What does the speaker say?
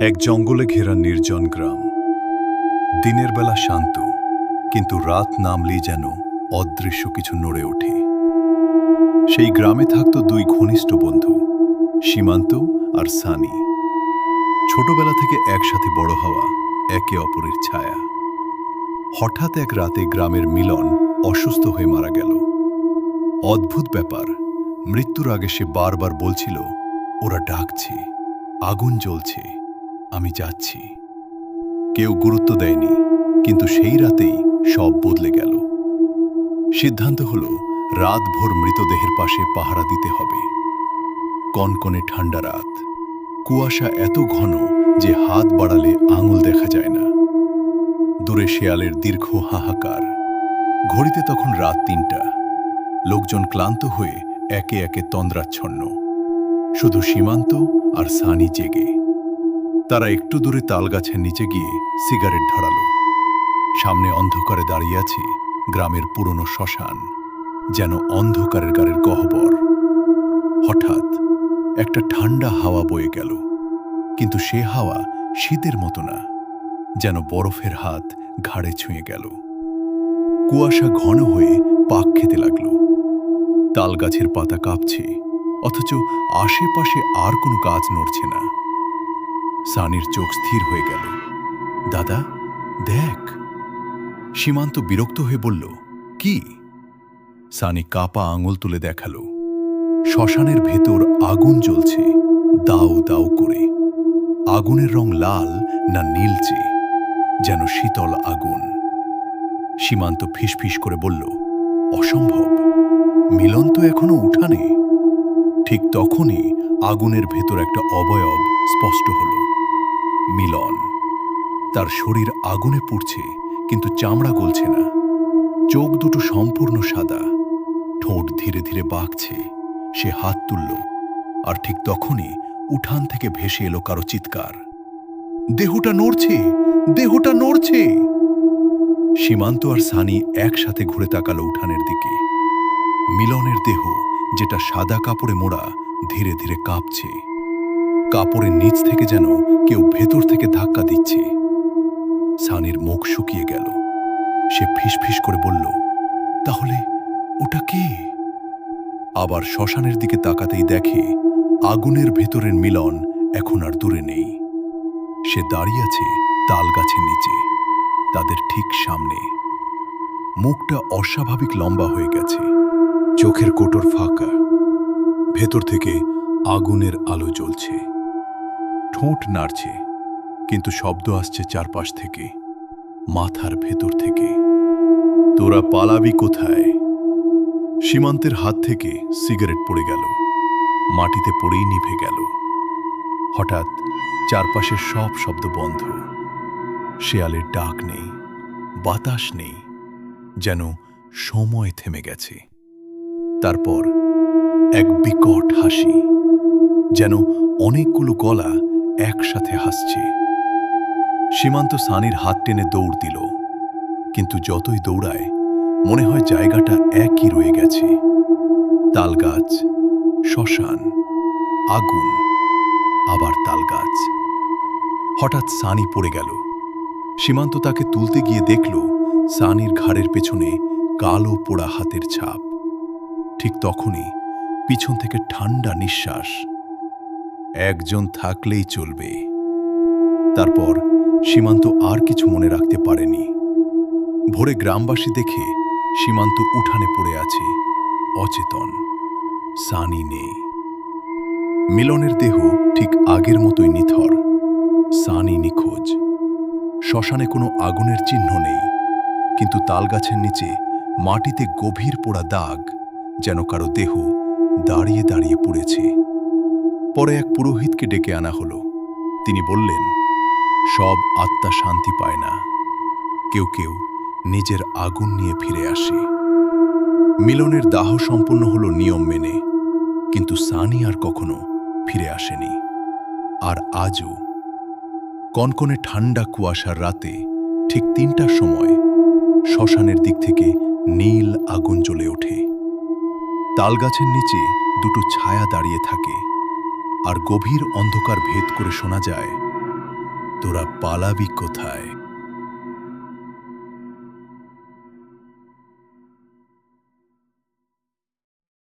এক জঙ্গলে ঘেরা নির্জন গ্রাম। দিনের বেলা শান্ত, কিন্তু রাত নামলেই যেন অদৃশ্য কিছু নড়ে ওঠে। সেই গ্রামে থাকত দুই ঘনিষ্ঠ বন্ধু, সীমান্ত আর সানি। ছোটবেলা থেকে একসাথে বড় হওয়া, একে অপরের ছায়া। হঠাৎ এক রাতে গ্রামের মিলন অসুস্থ হয়ে মারা গেল। অদ্ভুত ব্যাপার, মৃত্যুর আগে সে বারবার বলছিল, ওরা ডাকছে, আগুন জ্বলছে, আমি যাচ্ছি। কেউ গুরুত্ব দেয়নি, কিন্তু সেই রাতেই সব বদলে গেল। সিদ্ধান্ত হলো রাতভর মৃতদেহের পাশে পাহারা দিতে হবে। কনকনে ঠান্ডা রাত, কুয়াশা এত ঘন যে হাত বাড়ালে আঙুল দেখা যায় না। দূরে শেয়ালের দীর্ঘ হাহাকার। ঘড়িতে তখন রাত ৩টা। লোকজন ক্লান্ত হয়ে একে একে তন্দ্রাচ্ছন্ন। শুধু সীমান্ত আর সানি জেগে। তারা একটু দূরে তালগাছের নিচে গিয়ে সিগারেট ধরালো। সামনে অন্ধকারে দাঁড়িয়ে আছে গ্রামের পুরনো শ্মশান, যেন অন্ধকারের গাড়ির গহ্বর। হঠাৎ একটা ঠান্ডা হাওয়া বয়ে গেল, কিন্তু সে হাওয়া শীতের মতো না, যেন বরফের হাত ঘাড়ে ছুঁয়ে গেল। কুয়াশা ঘন হয়ে পাক খেতে লাগল। তালগাছের পাতা কাঁপছে, অথচ আশেপাশে আর কোনো গাছ নড়ছে না। সানির চোখ স্থির হয়ে গেল। দাদা, দেখ। সীমান্ত বিরক্ত হয়ে বলল, কি? সানি কাপা আঙুল তুলে দেখালো। শ্মশানের ভেতর আগুন জ্বলছে, দাউ দাউ করে। আগুনের রং লাল না নীলচে, যেন শীতল আগুন। সীমান্ত ফিসফিস করে বলল, অসম্ভব, মিলন তো এখনো উঠানে। ঠিক তখনই আগুনের ভেতর একটা অবয়ব স্পষ্ট হল। মিলন। তার শরীর আগুনে পুড়ছে, কিন্তু চামড়া গলছে না। চোখ দুটো সম্পূর্ণ সাদা, ঠোঁট ধীরে ধীরে বাঁকছে। সে হাত তুলল, আর ঠিক তখনই উঠান থেকে ভেসে এলো কারো চিৎকার, দেহটা নড়ছে, দেহটা নড়ছে। সীমান্ত আর সানি একসাথে ঘুরে তাকালো উঠানের দিকে। মিলনের দেহ, যেটা সাদা কাপড়ে মোড়া, ধীরে ধীরে কাঁপছে। কাপড়ের নিচ থেকে যেন কেউ ভেতর থেকে ধাক্কা দিচ্ছে। সানির মুখ শুকিয়ে গেল। সে ফিসফিস করে বলল, তাহলে ওটা কে? আবার শ্মশানের দিকে তাকাতেই দেখে আগুনের ভেতরের মিলন এখন আর দূরে নেই। সে দাঁড়িয়ে আছে তালগাছের নিচে, তাদের ঠিক সামনে। মুখটা অস্বাভাবিক লম্বা হয়ে গেছে, চোখের কোটর ফাঁকা, ভেতর থেকে আগুনের আলো জ্বলছে। ঠোঁট নাড়ছে, কিন্তু শব্দ আসছে চারপাশ থেকে, মাথার ভেতর থেকে। তোরা পালাবি কোথায়? সীমান্তের হাত থেকে সিগারেট পড়ে গেল, মাটিতে পড়েই নিভে গেল। হঠাৎ চারপাশের সব শব্দ বন্ধ। শেয়ালের ডাক নেই, বাতাস নেই, যেন সময় থেমে গেছে। তারপর এক বিকট হাসি, যেন অনেকগুলো গলা একসাথে হাসছে। সীমান্ত সানির হাত টেনে দৌড় দিল, কিন্তু যতই দৌড়ায় মনে হয় জায়গাটা একই রয়ে গেছে। তালগাছ, শ্মশান, আগুন, আবার তালগাছ। হঠাৎ সানি পড়ে গেল। সীমান্ত তাকে তুলতে গিয়ে দেখল সানির ঘাড়ের পেছনে কালো পোড়া হাতের ছাপ। ঠিক তখনই পিছন থেকে ঠান্ডা নিঃশ্বাস, একজন থাকলেই চলবে। তারপর সীমান্ত আর কিছু মনে রাখতে পারেনি। ভোরে গ্রামবাসী দেখে সীমান্ত উঠানে পড়ে আছে, অচেতন। সানি নেই। মিলনের দেহ ঠিক আগের মতোই নিথর। সানি নিখোঁজ। শ্মশানে কোনো আগুনের চিহ্ন নেই, কিন্তু তালগাছের নিচে মাটিতে গভীর পোড়া দাগ, যেন কারো দেহ দাঁড়িয়ে দাঁড়িয়ে পুড়েছে। পরে এক পুরোহিতকে ডেকে আনা হলো। তিনি বললেন, সব আত্মা শান্তি পায় না, কেউ কেউ নিজের আগুন নিয়ে ফিরে আসে। মিলনের দাহ সম্পন্ন হলো নিয়ম মেনে, কিন্তু সানি আর কখনো ফিরে আসেনি। আর আজও কনকনে ঠান্ডা কুয়াশার রাতে ঠিক ৩টার সময় শ্মশানের দিক থেকে নীল আগুন জ্বলে ওঠে। তালগাছের নিচে দুটো ছায়া দাঁড়িয়ে থাকে, আর গভীর অন্ধকার ভেদ করে শোনা যায়, তোরা পালাবি কোথায়?